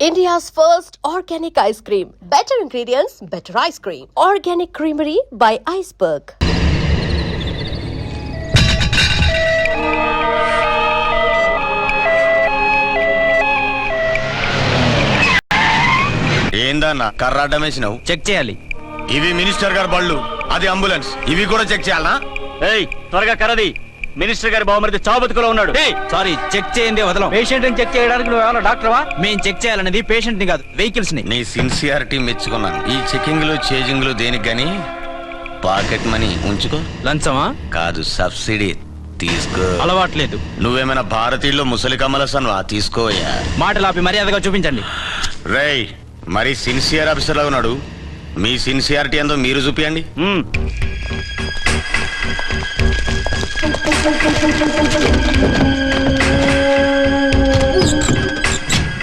India's first organic ice cream. Better ingredients, better ice cream. Organic Creamery by Iceberg. ఏందన్నా కర్రాటం వేసినావు? Check చేయాలి. ఇవి minister గారి బళ్ళు, అది అంబులెన్స్. ఇవి కూడా చెక్ చేయాలనా? ఏయ్ త్వరగా కరది, మినిస్టర్ గారి బావమరిది చావుబతుకులో ఉన్నాడు. సారీ, చెక్ చేయండి వదలం. పేషెంట్ ని చెక్ చేయడానికి నువ్వు ఏమైనా డాక్టర్వా? మేము చెక్ చేయాలనేది పేషెంట్ ని కాదు, వెహికల్స్ ని. నీ సిన్సియారిటీ మెచ్చుకున్నాను. ఈ చెకింగ్ లు చేజింగ్ లు దేనికి గాని పాకెట్ మనీ ఉంచుకో. లంచమా? కాదు, సబ్సిడీ తీసుకో. అలవాట్లేదు. నువ్వేమైనా భారతీయుల్లో ముసలి కమలసన్వా? తీసుకోయా. మాటలు ఆపి మర్యాదగా చూపించండి. రేయ్, మరి సిన్సియర్ ఆఫీసర్ లా ఉన్నాడు. మీ సిన్సియారిటీ ఎంతో మీరు చూపియండి.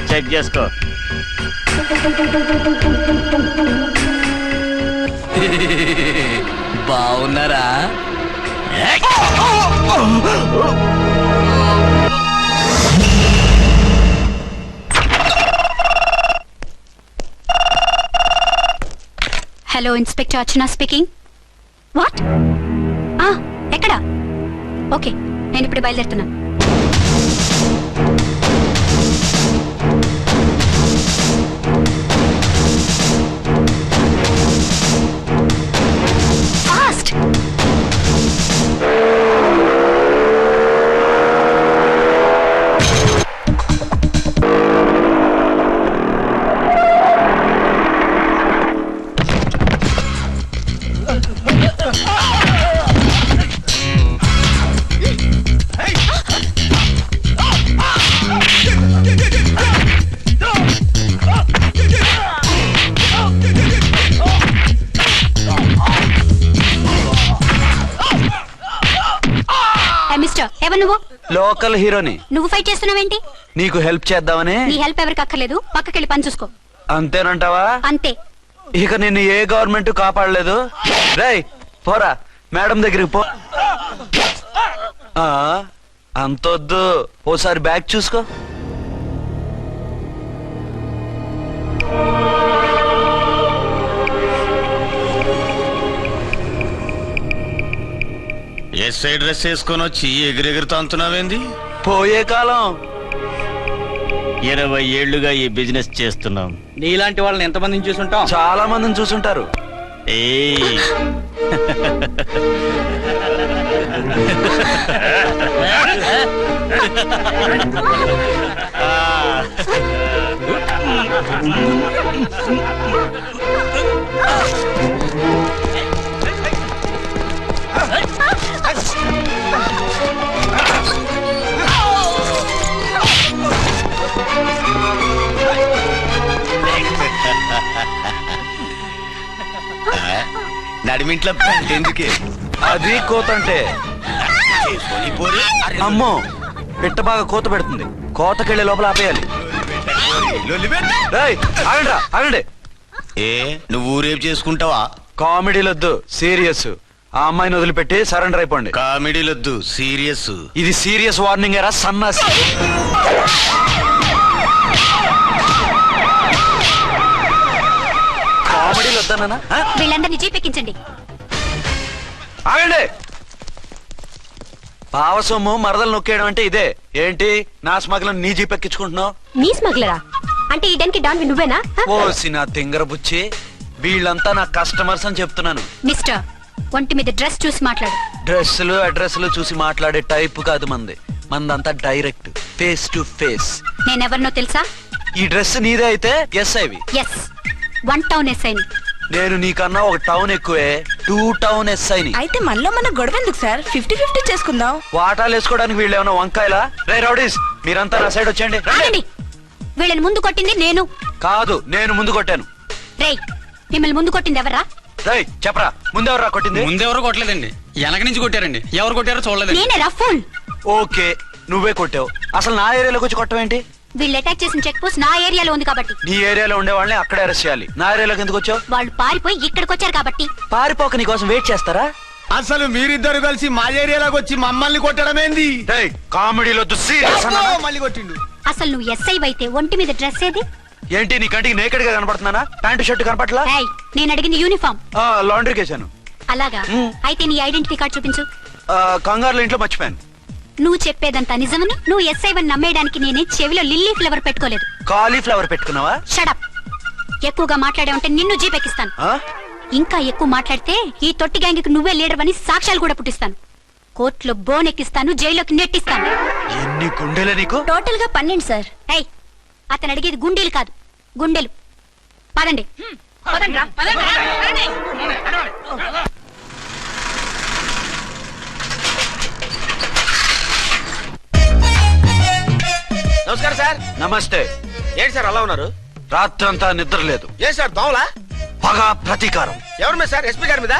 చెక్ చేసుకో. బాగున్నారా? Hello, inspector Archana speaking. What? ఎక్కడ? ఓకే, నేను ఇప్పుడు బయలుదేరుతున్నాను. ఫాస్ట్! ఎవరు నువ్వు? లోకల్ హీరోని. నువ్వు ఫైట్ చేస్తున్నావేంటి? నీకు హెల్ప్ చేద్దామని. నీ హెల్ప్ ఎవరికి అక్కర్లేదు, పక్కకెళ్ళి పని చూసుకో. అంతేనంటావా? అంతే. ఇక నిన్ను ఏ గవర్నమెంట్ కాపాడలేదు. రేయ్ పోరా, మేడం దగ్గరికి పో. అంతొద్దు, ఓసారి బ్యాగ్ చూసుకో. ఎస్ఐ డ్రెస్ వేసుకొని వచ్చి ఎగిరెగురుతా అంటున్నావేంది? పోయే కాలం. 20 ఏళ్లుగా ఈ బిజినెస్ చేస్తున్నాం. నీలాంటి వాళ్ళని ఎంతమందిని చూసుంటాం? చాలా మందిని చూసుంటారు. నడిమింట్లో ఎందుకే? అది కోతంటే. అమ్మో, పిట్ట బాగా కోత పెడుతుంది. కోతకెళ్ళే లోపల ఆపేయాలి. ఆగండి. ఏ నువ్వు ఊరేపు చేసుకుంటావా? కామెడీలొద్దు, సీరియస్. ఆ అమ్మాయిని వదిలిపెట్టి సరెండర్ అయిపోండి. కామెడీలొద్దు, సీరియస్. ఇది సీరియస్ వార్నింగ్ ఎరా సన్నాసి. కామెడీలు వద్దానా? వీళ్ళందరినీ జీప్ ఎక్కించండి. ఆగండి. పావసొమ్ము మరదలు నొక్కేయడం అంటే ఇదే ఏంటి? నా స్మగ్లర్ నీ జీప్ ఎక్కించుకుంటున్నావు? నీ స్మగ్లరా? అంటే ఈ డెన్కి డాన్ నువ్వేనా? ఓసి నా తింగర బుచ్చి, వీళ్ళంతా నా కస్టమర్స్ అని చెప్తున్నాను. మిస్టర్, ఒంటి మీద డ్రెస్ చూసి మాట్లాడు. డ్రెస్సులు అడ్రస్లు చూసి మాట్లాడే టైప్ కాదు మంది. మందంతా డైరెక్ట్, ఫేస్ టు ఫేస్. నేనెవరినో తెలుసా? ఈ డ్రెస్ నీదే అయితే ఎస్ ఐవి. ఎస్, 1 టౌన్ ఎస్ఐని. నేను నీకన్నా ఒక టౌన్ ఎక్కువే, 2 టౌన్ ఎస్ఐని. అయితే మనలో మన గొడవ ఎందుకు సార్? 50-50 చేసుకుందాం. వాటాలు వేసుకోవడానికి వీళ్ళు ఏమైనా వంకాయలా? రే రౌడీస్, మీరంతా నా సైడ్ వచ్చేయండి. వీళ్ళని ముందు కొట్టింది నేను కాదు, నేను ముందు కొట్టాను. రేయ్, మిమ్మల్ని ముందు కొట్టింది ఎవరా? రేయ్ చెప్పరా, ముందెవరా కొట్టింది? ముందెవరో కొట్టలేదండి, వెనక నుంచి కొట్టారండి. ఎవరు కొట్టారో చూడలేదు. నేనే రఫూల్. ఓకే, నువ్వే కొట్టావు. అసలు నా ఏరియాలోకి వచ్చి కొట్టవేంటి? వీళ్ళు అటాక్ చేసిన చెక్ పోస్ట్ నా ఏరియాలో ఉంది కాబట్టి. నీ ఏరియాలో ఉండే వాళ్ళని అక్కడే అరెస్ట్ చేయాలి. నా ఏరియాలోకి ఎందుకు వచ్చావు? వాళ్ళు పారిపోయి ఇక్కడికి వచ్చారు కాబట్టి. పారిపోక నీ కోసం వెయిట్ చేస్తారా? అసలు మీరిద్దరు కలిసి మా ఏరియాలోకి వచ్చి మమ్మల్ని కొట్టడమేంది? కామెడీలో మళ్ళీ కొట్టిండు. అసలు నువ్వు ఎస్ఐ అయితే ఒంటి మీద డ్రెస్ ఏది? ఏంటి నీ కంటికి నేకెడ్ గా కనపడుతున్నానా? Pant shirt కనపట్లా? ఏయ్, నేను అడిగింది యూనిఫామ్. లాండ్రీకి వేసాను. అలాగా? అయితే నీ ఐడెంటిటీ కార్డ్ చూపించు. కంగారులో ఇంట్లో మర్చిపోయాను. నువ్వు చెప్పేదంతా నిజమని నువ్వు ఎస్ఐ నమ్మేయడానికి నేనే చెవిలో లిల్లీ ఫ్లవర్ పెట్టుకోలేదు. కాలీఫ్లవర్ పెట్టుకున్నావా? షడప్. ఎక్కువగా మాట్లాడే ఉంటే నిన్ను జీపెక్కిస్తాను. ఇంకా ఎక్కువ మాట్లాడితే ఈ తొట్టి గ్యాంగ్కి నువ్వే లీడర్ అని సాక్ష్యాలు కూడా పుట్టిస్తాను. కోర్టులో బోన్ ఎక్కిస్తాను, జైల్లోకి నెట్టిస్తాను. ఎన్ని గుండెలే నీకు? టోటల్ గా 12 సార్. ఏయ్, అతను అడిగేది గుండెలు కాదు, గుండెలు. పదండి. నమస్కారం సార్. నమస్తే. ఏంటి సార్ అలా ఉన్నారు? రాత్రంతా నిద్ర లేదు. ఏం సార్ దోమలా? పగ ప్రతీకారం. ఎవరి మీద సార్? ఎస్పీ గారి మీద?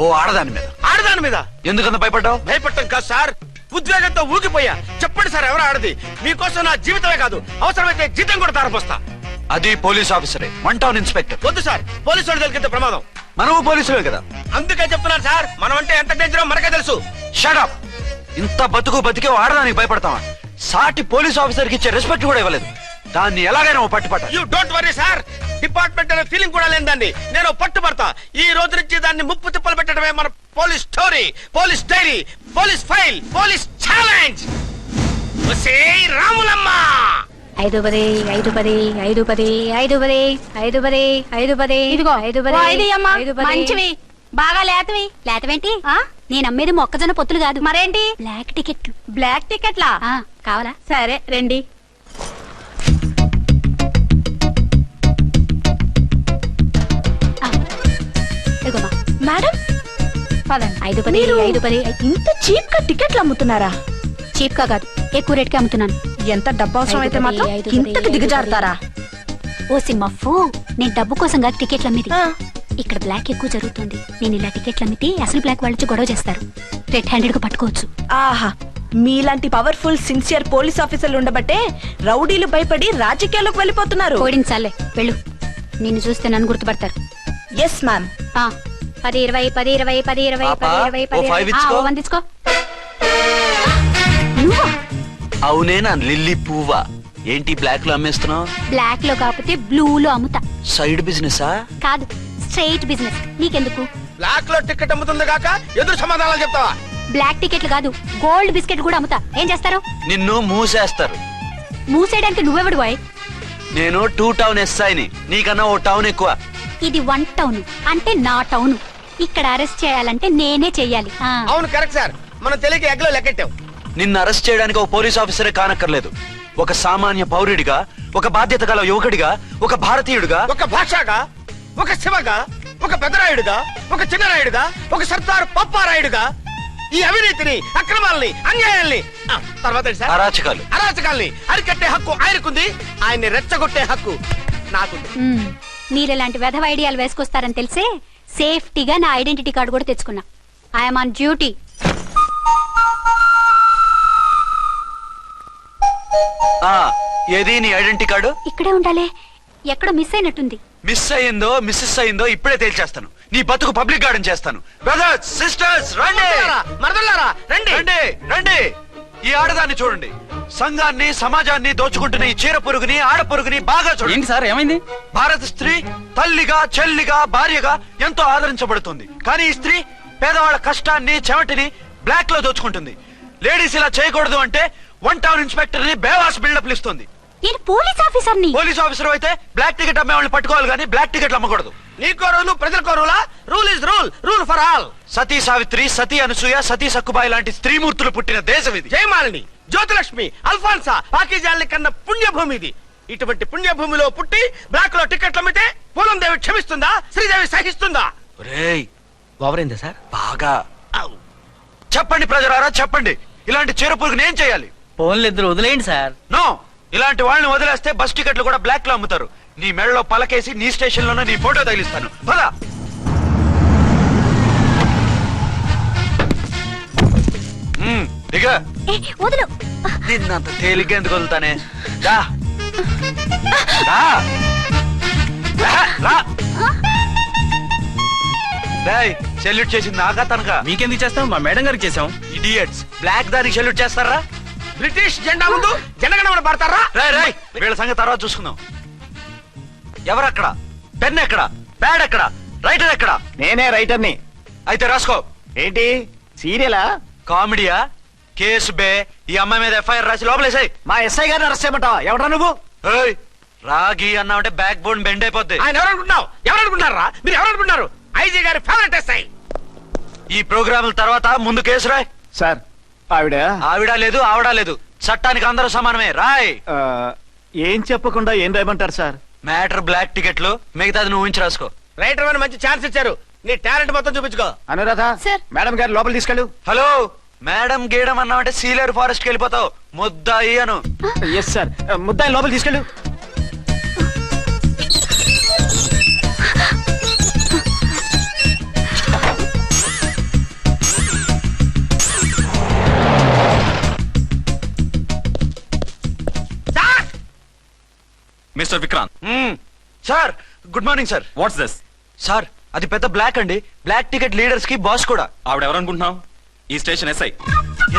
ఓ ఆడదాని మీద. ఆడదాని మీద? ఎందుకంత భయపడ్డావు? భయపడటం కాదు సార్, ఉద్వేగంతో ఊగిపోయా. చెప్పండి సార్, ఎవరు ఆడది? మీకోసం నా జీవితమే కాదు, అవసరమైతే జీతం కూడా తారపోస్తా. అది పోలీస్ ఆఫీసరే, 1 టౌన్ ఇన్స్పెక్టర్. వద్దు సార్, పోలీసు వాడు దొరికితే ప్రమాదం. మనము పోలీసులే కదా. అందుకే చెప్తున్నాను సార్, మనం అంటే ఎంత డేంజరో మనకే తెలుసు. షడప్. ఇంత బతికే ఆడదానికి భయపడతావా? సాటి పోలీస్ ఆఫీసర్ కి ఇచ్చే రెస్పెక్ట్ కూడా ఇవ్వలేదు. దాన్ని ఎలాగైనా పట్టుపట్ట. You don't worry sir, department అనే ఫీలింగ్ కూడా లేని దాన్ని నేను పట్టుపడతా. ఈ రోజు నుంచి దాన్ని ముప్పు తిప్పలు పెట్టడమే మన police story, police diary, police file, police challenge. Ramulamma 5 10 5 10 5 10 5 10 5 10 5 10. ఇదిగో 5 10 మంచివి బాగా లేతవి. లేతవేంటి? నేను అమ్మేది మొక్కజొన్న పొత్తులు కాదు. మరేంటి? బ్లాక్ టికెట్లు. బ్లాక్ టికెట్లా? కావాలా? సరే రండి. ఇదిగోమా. మేడం పదండి. 5 10 మీరు 5 10. ఇంత చీప్ గా టికెట్లు అమ్ముతున్నారా? చీప్ గా కాదు, ఎక్కువ రేట్ కి అమ్ముతున్నాను. ఎంత డబ్బు అవసరం అయితే 5 10, మాత్రం 5 10, ఇంతకు 5 దిగజారుతారా? ఓ సిమ్మఫు, నేను డబ్బు కోసం కాదు టికెట్లు అమ్మేది. ఆ. ఇక్కడ బ్లాక్ ఎక్కువ జరుగుతుంది. నేను ఇలా టికెట్లు అమ్మితే అసలు బ్లాక్ వాళ్ళు వచ్చి గొడవ చేస్తారు. రెడ్ హ్యాండెడ్ గా పట్టుకోవచ్చు. ఆహా, మీలాంటి పవర్ఫుల్ సిన్సియర్ పోలీస్ ఆఫీసర్లు ఉండబట్టే రౌడీలు భయపడి రాజకీయాల్లోకి వెళ్ళిపోతున్నారు. పోడించాలే, వెళ్ళు. నిన్ను చూస్తే నన్ను గుర్తుపడతారు. Yes ma'am. 10 20 10 20 10 20 పాపా, 10 20 ఓ 5 10. ఇచ్చుకో. 1 తీసుకో. నువ్వా? అవునే, నా లిల్లీ పువ్వా. ఏంటి బ్లాక్ లో అమ్మేస్తున్నావు? బ్లాక్ లో కాకపోతే బ్లూ లో అమ్ముతా. సైడ్ బిజినెసా? కాదు, స్ట్రైట్ బిజినెస్. నీకెందుకు? బ్లాక్ లో టికెట్ అమ్ముతుంది కాక ఎదురు సమాధానాలు చెప్తావా? బ్లాక్ టికెట్లు కాదు, గోల్డ్ బిస్కెట్ కూడా అమ్ముతా. ఏం చేస్తారు? నిన్ను మూసేస్తారు. మూసేయడానికి నువ్వెవడు బాయ్? నేను 2 టౌన్ ఎస్ఐని, నీకన్నా ఓ టౌన్ ఎక్కువ. ఇది 1 టౌన్, అంటే నా టౌన్. ఇక్కడ అరెస్ట్ చేయాలంటే నేనే చెయ్యాలి. అవును కరెక్ట్ సార్, మనం తెలియక ఎగ్లో లెక్కెట్టాం. నిన్ను అరెస్ట్ చేయడానికి ఒక పోలీస్ ఆఫీసరే కానక్కర్లేదు. ఒక సామాన్య పౌరుడిగా, ఒక బాధ్యత గల యువకుడిగా, ఒక భారతీయుడిగా, ఒక భాషగా, ఒక శివగా, ఒక పెద్దరాయుడుగా, ఒక చిన్నరాయుడుగా, ఒక సర్దార్ పప్పారాయుడుగా ఈ అవినీతిని, అక్రమాలని, అన్యాయాల్ని, తర్వాత ఏంటి సార్? అరాచకాలు, అరాచకాల్ని అరికట్టే హక్కు ఆయనకుంది. ఆయన్ని రెచ్చగొట్టే హక్కు నాకుంది. మీరు ఇలాంటి వెధవ ఐడియాలు వేసుకొస్తారని తెలిసే సేఫ్టీగా నా ఐడెంటిటీ కార్డు కూడా తెచ్చుకున్నా. I'm on duty. ఏది నీ ఐడెంటిటీ కార్డు? ఇక్కడే ఉండాలి. ఎక్కడో మిస్ అయినట్టుంది. మిస్ అయ్యిందో మిస్సెస్ అయ్యిందో ఇప్పుడే తేల్చేస్తాను. నీ బతుకు పబ్లిక్ గార్డెన్ చేస్తాను. బ్రదర్స్ సిస్టర్స్ రండి, మరదల్లారా రండి, రండి రండి. ఈ ఆడదాన్ని చూడండి. సంఘాన్ని, సమాజాన్ని దోచుకుంటున్న ఈ చీర పురుగుని, ఆడ పురుగుని బాగా చూడండి. ఏంటి సార్, ఏమైంది? భారత స్త్రీ తల్లిగా, చెల్లిగా, భార్యగా ఎంతో ఆదరించబడుతుంది. కానీ ఈ స్త్రీ పేదవాళ్ళ కష్టాన్ని, చెమటిని బ్లాక్ లో దోచుకుంటుంది. లేడీస్ ఇలా చేయకూడదు అంటే 1 టౌన్ ఇన్స్పెక్టర్ ని బేవాస్ బిల్డప్ ఇస్తుంది. నేను పోలీస్ ఆఫీసర్ని. పోలీస్ ఆఫీసర్ అయితే బ్లాక్ టికెట్ అమ్మే వాళ్ళని పట్టుకోవాలి కానీ బ్లాక్ టికెట్లు అమ్మకూడదు. నీకో రూలు, ప్రజలకో రూలా? Rule is rule, rule for all. Sati Savitri, Sati Anasuya, Sati Sakkubai లాంటి స్త్రీమూర్తులు పుట్టిన దేశం ఇది. జయమాలిని, జ్యోతిలక్ష్మి, అల్ఫాన్సా, పాకిజాల్ని కన్న పుణ్యభూమి ఇది. ఇటువంటి పుణ్యభూమిలో పుట్టి బ్లాక్ లో టికెట్లు అమ్మితే పూలం దేవి క్షమిస్తుందా? శ్రీదేవి సహిస్తుందా? ఒరేయ్, ఓవరైందా సార్? బాగా చెప్పండి ప్రజలారా, చెప్పండి. ఇలాంటి చీర పురుగు నేను చేయాలి? ఫోన్లు ఇద్దరు వదిలేయండి సార్. నో, ఇలాంటి వాళ్ళని వదిలేస్తే బస్ టికెట్లు కూడా బ్లాక్ లో అమ్ముతారు. నీ మెడలో పలకేసి నీ స్టేషన్ లోనే నీ ఫోటో తగిలిస్తాను. పద. దిగా. వదులు. నిన్నంత తేలిగ్గా ఎందుకు వదులుతానే? రా. రా. రా. రేయ్, సెల్యూట్ చేసింది నాకా తనకా? మీకెందుకు చేస్తాం? మా మేడం గారికి చేసాం. ఇడియట్స్, బ్లాక్ దానికి సెల్యూట్ చేస్తారా? బ్రిటిష్ జెండా ముందు జనగణమన పడతారా? రాయ్ రాయ్, వీళ్ళ సంగతి తర్వాత చూసుకుందాం. ఎవరక్కడ? పెన్ ఎక్కడ? ప్యాడ్ ఎక్కడ? రైటర్ ఎక్కడ? నేనే రైటర్ని. అయితే రాసుకో. ఏంటి సీరియలా? కామెడీయా? కేసు బే. ఈ అమ్మాయి మీద ఎఫ్ఐఆర్ రాసి లోపలేసాయి. మా ఎస్ఐ గారిని అరెస్ట్ చేయమంటావా? ఎవడా నువ్వు? ఏయ్, రాగి అన్నావంటే బ్యాక్ బోన్ బెండ్ అయిపోద్ది. ఆయన ఎవరనుకుంటున్నావు? ఎవరనుకుంటున్నారా మీరు? ఎవరనుకుంటున్నారు? ఐజీ గారి ఫేవరెట్ ఎస్ఐ. ఈ ప్రోగ్రాముల తర్వాత ముందు కేసు రాయ్. సార్ ఆవిడ ఆవిడా లేదు, ఆవిడా లేదు, చట్టానికి అందరూ సమానమే. రాయ్. ఏం చెప్పకుండా ఏం రాయమంటారు సార్? మ్యాటర్ బ్లాక్ టికెట్లు, మిగతాది నువ్వు ఉంచి రాసుకో. రైటర్ అని మంచి ఛాన్స్ ఇచ్చారు. నీ టాలెంట్ మొత్తం చూపించుకో. అనురాధ సార్. మేడం గారు లోపల తీసుకెళ్ళు. హలో, మేడం గీయడం అన్నావంటే సీలేరు ఫారెస్ట్ కి వెళ్ళిపోతావు. ముద్దాయి అను. Yes sir. ముద్దాయి లోపల తీసుకెళ్ళు. Mister Vikrant, sir, good morning sir. What's this? Sir, అది పెద్ద బ్లాక్ అండి. బ్లాక్ టికెట్ లీడర్స్ కి బాస్ కూడా. ఆవిడ ఎవరనుకుంటున్నావు? ఈ స్టేషన్ ఎస్ఐ.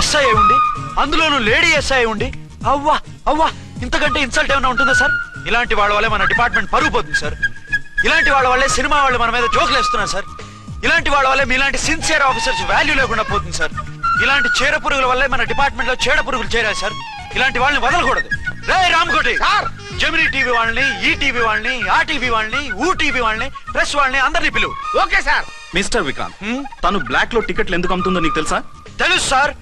ఎస్ఐ ఉండి, అందులోనూ లేడీ ఎస్ఐ ఉండి, అవ్వా అవ్వా, ఇంతకంటే ఇన్సల్ట్ ఏమైనా ఉంటుందా సార్? ఇలాంటి వాళ్ళ వల్లే మన డిపార్ట్మెంట్ పరుగు పోతుంది సార్. ఇలాంటి వాళ్ళ వల్లే సినిమా వాళ్ళు మన మీద జోకులు వేస్తున్నారు సార్. ఇలాంటి వాళ్ళ వల్లే మీలాంటి సిన్సియర్ ఆఫీసర్స్ వాల్యూ లేకుండా పోతుంది సార్. ఇలాంటి చీడ పురుగుల వల్లే మన డిపార్ట్మెంట్ లో చీడ పురుగులు చేరాయి సార్. ఇలాంటి వాళ్ళని వదలకూడదు. రే రామ్కోటి సార్, జెమినీ టీవీ వాళ్ళని, ఈ టీవీ వాళ్ళని, ఆ టీవీ వాళ్ళని, ఊ టీవీ వాళ్ళని, ప్రెస్ వాళ్ళని అందరినీ పిలువు. Okay sir. మిస్టర్ విక్రాంత్, తను బ్లాక్ లో టికెట్లు ఎందుకు అమ్ముతుందో నీకు తెలుసా? తెలుసు సార్.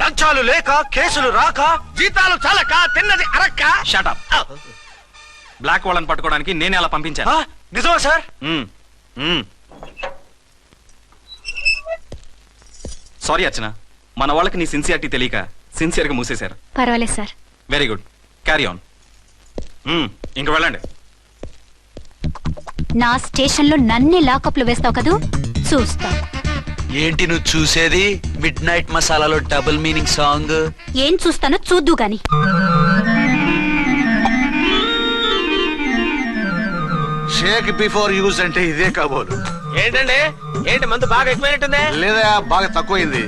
లంచాలు లేక, కేసులు రాక, జీతాలు చాలక, తిన్నది అరక్క. Shut up. బ్లాక్ వాళ్ళని పట్టుకోవడానికి నేనే అలా పంపించాను. ఆ, నిజమా సార్? సారీ అర్చన, మన వాళ్ళకి నీ సిన్సియారిటీ తెలియక సిన్సియర్ గా మూసేశారు. పర్వాలేదు sir. Very good, carry on. ఇంక వెళ్ళండి. నా స్టేషన్ లో నన్నే లాకప్ లో వేస్తావు కదూ, చూస్తా. ఏంటి నువ్వు చూసేది? మిడ్ నైట్ మసాలాలో డబుల్ మీనింగ్ సాంగ్. ఏం చూస్తానో చూద్దు గాని. షేక్ బిఫోర్ యూజ్ అంటే ఇదే కాబోలు. ఏంటండి, ఏంటి మందు బాగా ఎక్కువైనట్టుంది? లేదా బాగా తక్కువైంది.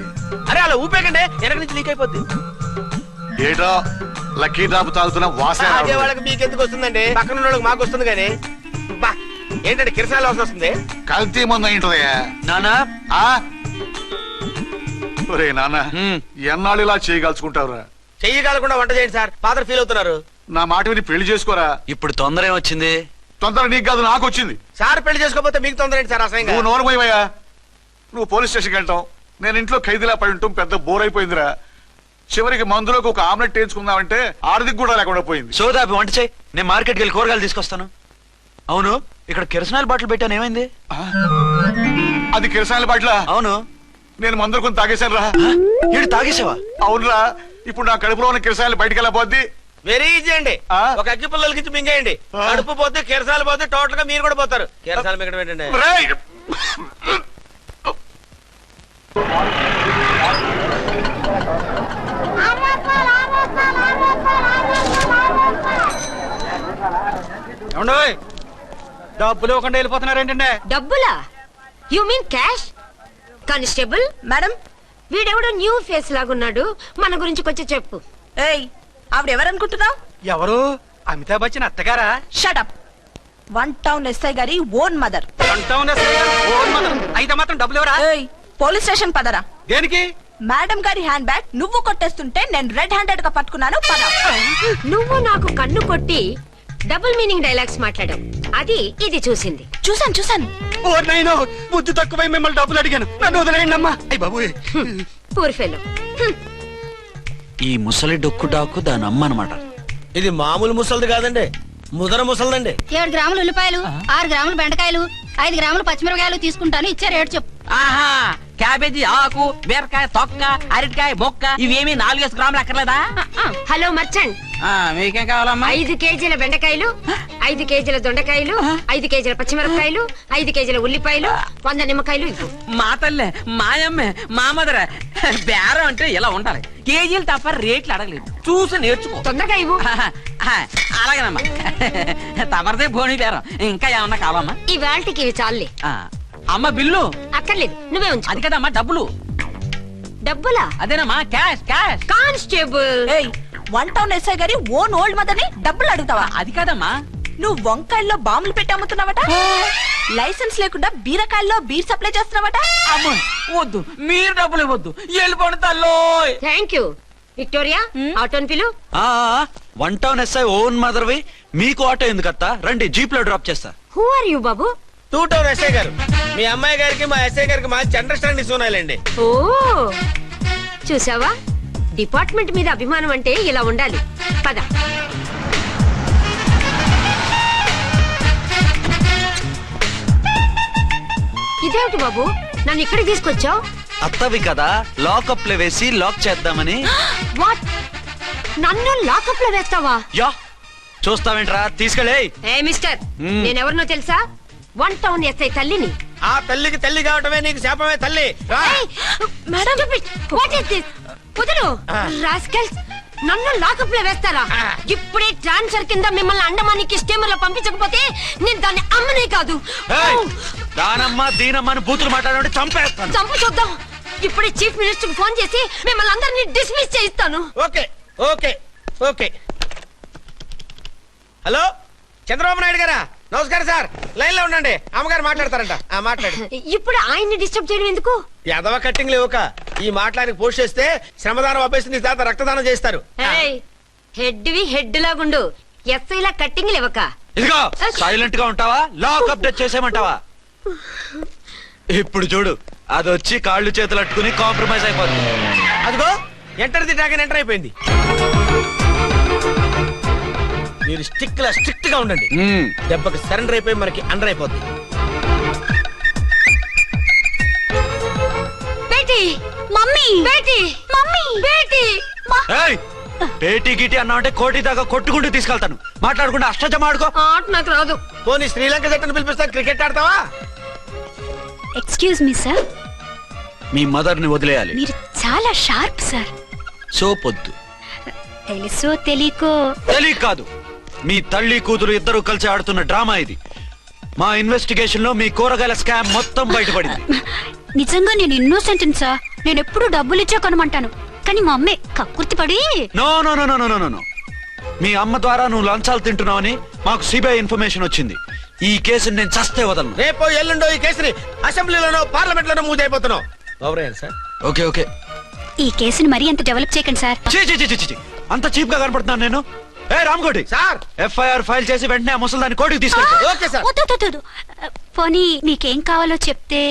అరే అలా ఊపేకండి, వెనక నుంచి లీక్ అయిపోద్ది. ఏటో లక్కీ డ్రాప్ తాగుతున్న వాసన అదే వాళ్ళకి మీకు ఎందుకు వస్తుందండి? పక్కన ఉన్న వాళ్ళకి మాకు వస్తుంది కానీ. బా, ఏంటంటే కిరసాల వాసన వస్తుంది. కల్తీ మందు అయింటదయ్యా. నానా, ఆ? ఒరే నాన్న, ఎన్నాళ్ళు ఇలా చేయగలుచుకుంటావురా? చెయ్యగలకుండా వంట చేయండి సార్, ఫాదర్ ఫీల్ అవుతున్నారు. నా మాట విని పెళ్లి చేసుకోరా. ఇప్పుడు తొందర ఏమొచ్చింది? తొందర నీకు కాదు, నాకు వచ్చింది. సార్ పెళ్లి చేసుకోకపోతే మీకు తొందర ఏంటి సార్? అసహ్యంగా. నువ్వు నోరుమోయవయ్యా. నువ్వు పోలీస్ స్టేషన్కి వెళ్తాం, నేను ఇంట్లో ఖైదీలా పడి ఉంటాం. పెద్ద బోర్ అయిపోయిందిరా. చివరికి మందులోకి ఒక ఆమ్లెట్ వేయించుకుందామంటే ఆర్థిక కూడా లేకుండా పోయింది. సోదాపి వంట చేయి, నేను మార్కెట్కి వెళ్ళి కూరగాయలు తీసుకొస్తాను. అవును, ఇక్కడ కిరసనాయిల్ బాటిల్ పెట్టాను, ఏమైంది? అది కిరసాయల బాట్ల. అవును, నేను మందులు కొని తాగేశాను రా. ఏడు తాగేసావా? అవునురా. ఇప్పుడు నా కడుపులో ఉన్న కిరసాయలు బయటికి వెళ్ళబోద్ది. వెరీ ఈజీ అండి. ఆ? ఒక అగ్గి పుల్లలకి ఇచ్చి మింగేయండి. కడుపు పోతే కిరసాలు పోతే టోటల్ గా మీరు కూడా పోతారు. కిరసాలు మింగడం ఏంటండి? రేయ్! డబ్బులు ఇవ్వకుండా వెళ్ళిపోతున్నారు ఏంటంటే? డబ్బులా? You mean cash? Constable madam. వీడెవడో న్యూ ఫేస్ లాగున్నాడు, మన గురించి కొంచెం చెప్పు. ఏయ్, ఆవిడెవరనుకుంటున్నావు? ఎవరు? అమితాబ్ బచ్చన్ అత్తగారా? షటప్. 1 టౌన్ ఎస్ఐ గారి ఓన్ మదర్. అయితే మాత్రం డబ్బులు ఎవరా? ఏయ్, పోలీస్ స్టేషన్ పదరా. దేనికి? మేడం గారి హ్యాండ్ బ్యాగ్ నువ్వు కొట్టేస్తుంటే నేను రెడ్ హ్యాండెడ్ గా పట్టుకున్నాను. పద. నువ్వు నాకు కన్ను కొట్టి డబుల్ మీనింగ్ డైలాగ్స్ మాట్లాడావు, అది ఇది చూసింది. చూసాను. ఓ నైనో, బుద్ధి తక్కువై మిమ్మల్ని డబ్బులు అడిగాను, నన్ను వదిలేయండి అమ్మా. అయ్య బాబు, పూర్ ఫెలో. ఈ ముసలి డొక్కు డాకు దాని అమ్మ అనమాట. ఇది మామూలు ముసలిది కాదండి, ముదర ముసలిదండి. 7 గ్రాములు ఉల్లిపాయలు, 6 గ్రాములు బెండకాయలు, 5 గ్రాములు పచ్చిమిరపకాయలు తీసుకుంటాను. ఇచ్చే రేటు చెప్పు. ఆహా, క్యాబేజీ ఆకు, బీరకాయ తొక్క, అరటికాయ బొక్క, ఇవేమి 4 గ్రాములు అక్కర్లేదా? హలో మర్చండ్, మీకేం కావాలమ్మా? 5 కేజీల బెండకాయలు, 5 కేజీల దొండకాయలు, 5 కేజీల పచ్చిమిరపకాయలు, 5 కేజీల ఉల్లిపాయలు, 100 నిమ్మకాయలు ఇవ్వు. మా తల్లే, మాయమ్మే, మా మదర. బేరం అంటే ఇలా ఉండాలి. కేజీలు తప్ప రేట్లు అడగలేదు, చూసి నేర్చుకో. తొందరగా ఇవ్వు. అలాగేనమ్మా. తమరిదే భోని బేరం. ఇంకా ఏమన్నా కావాలమ్మా? ఈ వేల్టికి ఇవి చాలులే. అమ్మ బిల్లు అక్కర్లేదు, నువ్వే ఉంచు. అది కదమ్మా డబ్బులు. డబ్బులా? అదేనమ్మా, క్యాష్ క్యాష్. కానిస్టేబుల్, ఏయ్, 1 టౌన్ ఎస్ఐ గారి ఓన్ ఓల్డ్ మదర్ ని డబ్బులు అడుగుతావా? అది కాదమ్మా, నువ్వు వంకాయల్లో బాంబులు పెట్టి అమ్ముతున్నావట, లైసెన్స్ లేకుండా బీరకాయల్లో బీర్ సప్లై చేస్తున్నావట. అమ్మో వద్దు, మీరు డబ్బులు ఇవ్వద్దు, వెళ్ళిపోండి తల్లో. Thank you. విక్టోరియా, ఆటోన్ పిలు. వన్ టౌన్ ఎస్ఐ ఓన్ మదర్వి, మీకు ఆటో ఎందుకత్తా? రండి, జీప్ లో డ్రాప్ చేస్తా. హూ ఆర్ యూ బాబు? 2 టౌన్ ఎస్ఐ గారు, మీ అమ్మాయి గారికి మా ఎస్ఐ గారికి మంచి అండర్స్టాండింగ్ ఉన్నాయండి. ఓ చూసావా, డిపార్ట్మెంట్ మీద అభిమానం అంటే ఇలా ఉండాలి. పద. ఇదేమిటి బాబు, నన్ను ఇక్కడికి తీసుకొచ్చావు? అత్తవి కదా, లాకప్ లో వేసి లాక్ చేద్దామని. వాట్, నన్ను లాకప్ లో వేస్తావా? యా, చూస్తావేంట్రా, తీసుకెళ్ళే. ఏ మిస్టర్, నేనెవరినో తెలుసా? 1 టౌన్ ఎస్ఐ తల్లిని. ఆ తల్లికి తల్లి కావటమే నీకు శాపమే తల్లి. రా. కుదరు రాస్కల్స్, నన్ను లాకప్ లో వేస్తారా? ఇప్పుడే ట్రాన్స్ఫర్ కింద మిమ్మల్ని అండమానికి స్టీమర్ లో పంపించకపోతే నేను దాన్ని అమ్మనే కాదు, దానమ్మ దీనమ్మ అని బూతులు మాట్లాడే చంపేస్తాను. చంపు చూద్దాం. ఇప్పుడే చీఫ్ మినిస్టర్ ఫోన్ చేసి మిమ్మల్ని అందరినీ డిస్మిస్ చేయిస్తాను. Okay okay okay. Hello, Chandrababu Naidu గారా? నమస్కారం సార్, లైన్ లో ఉండండి, అమ్మగారు మాట్లాడతారంట. మాట్లాడు. ఇప్పుడు ఆయన్ని డిస్టర్బ్ చేయడం ఎందుకు? ఎదవ కట్టింగ్ లేవుక ఈ మాట్లాడికి పోస్ట్ చేస్తే శ్రమదానం అభ్యసి నీ తాత రక్తదానం చేస్తారు. హెడ్ వి హెడ్ లాగుండు, ఎస్ఐ లా కట్టింగ్ లేవక. ఇదిగో సైలెంట్ గా ఉంటావా, లాక్ అప్డేట్ చేసేయమంటావా? ఇప్పుడు చూడు, అది వచ్చి కాళ్ళు చేతులు అట్టుకుని కాంప్రమైజ్ అయిపోతుంది. అదిగో ఎంటర్ ది డ్రాగన్ ఎంటర్ అయిపోయింది. మీరు స్ట్రిక్ట్ గా ఉండండి, దెబ్బకి సరెండర్ అయిపోయి మనకి అండర్ అయిపోతుంది. బేటీ, మమ్మీ, బేటీ, మమ్మీ, బేటీ. పేటీ గిటి అన్నావంటే కోటి దాకా కొట్టుకుంటూ తీసుకెళ్తాను. మాట్లాడకుండా అష్టజమ ఆడుకో. ఆట నాకు రాదు. పోనీ శ్రీలంక జట్టును పిలిపిస్తా, క్రికెట్ ఆడతావా? ఎక్స్క్యూజ్ మీ సార్, మీ మదర్ ని వదిలేయాలి. మీరు చాలా షార్ప్ సార్. సోపొద్దు. తెలుసో తెలియకో. తెలియ కాదు, మీ తల్లి కూతురు ఇద్దరు కలిసి ఆడుతున్న డ్రామా ఇది. మా ఇన్వెస్టిగేషన్ లో మీ కూరగాయల స్కామ్ మొత్తం బయటపడింది. నిజంగా నేను ఇన్నోసెంట్ సార్, నేను ఎప్పుడు డబ్బులు ఇచ్చా కొనమంటాను, కానీ మా అమ్మే కక్కుర్తి పడి. No no no no no no, మీ అమ్మ ద్వారా నువ్వు లంచాలు తింటున్నావని మాకు సిబిఐ ఇన్ఫర్మేషన్ వచ్చింది. ఈ కేసుని నేను చస్తే వదలను. రేపో ఎల్లుండో ఈ కేసుని అసెంబ్లీలోనో పార్లమెంట్ లోనో మూవ్ అయిపోతున్నావు. సార్ ఓకే ఓకే, ఈ కేసుని మరీ అంత డెవలప్ చేయకండి సార్. అంత చీప్ గా కనపడుతున్నాను నేను? ఏ రామ్కోటి సార్, ఎఫ్ఐఆర్ ఫైల్ చేసి వెంటనే ఆ ముసలిదాన్ని కోర్టుకి తీసుకెళ్ళి. Okay sir. పోనీ మీకేం కావాలో చెప్తే.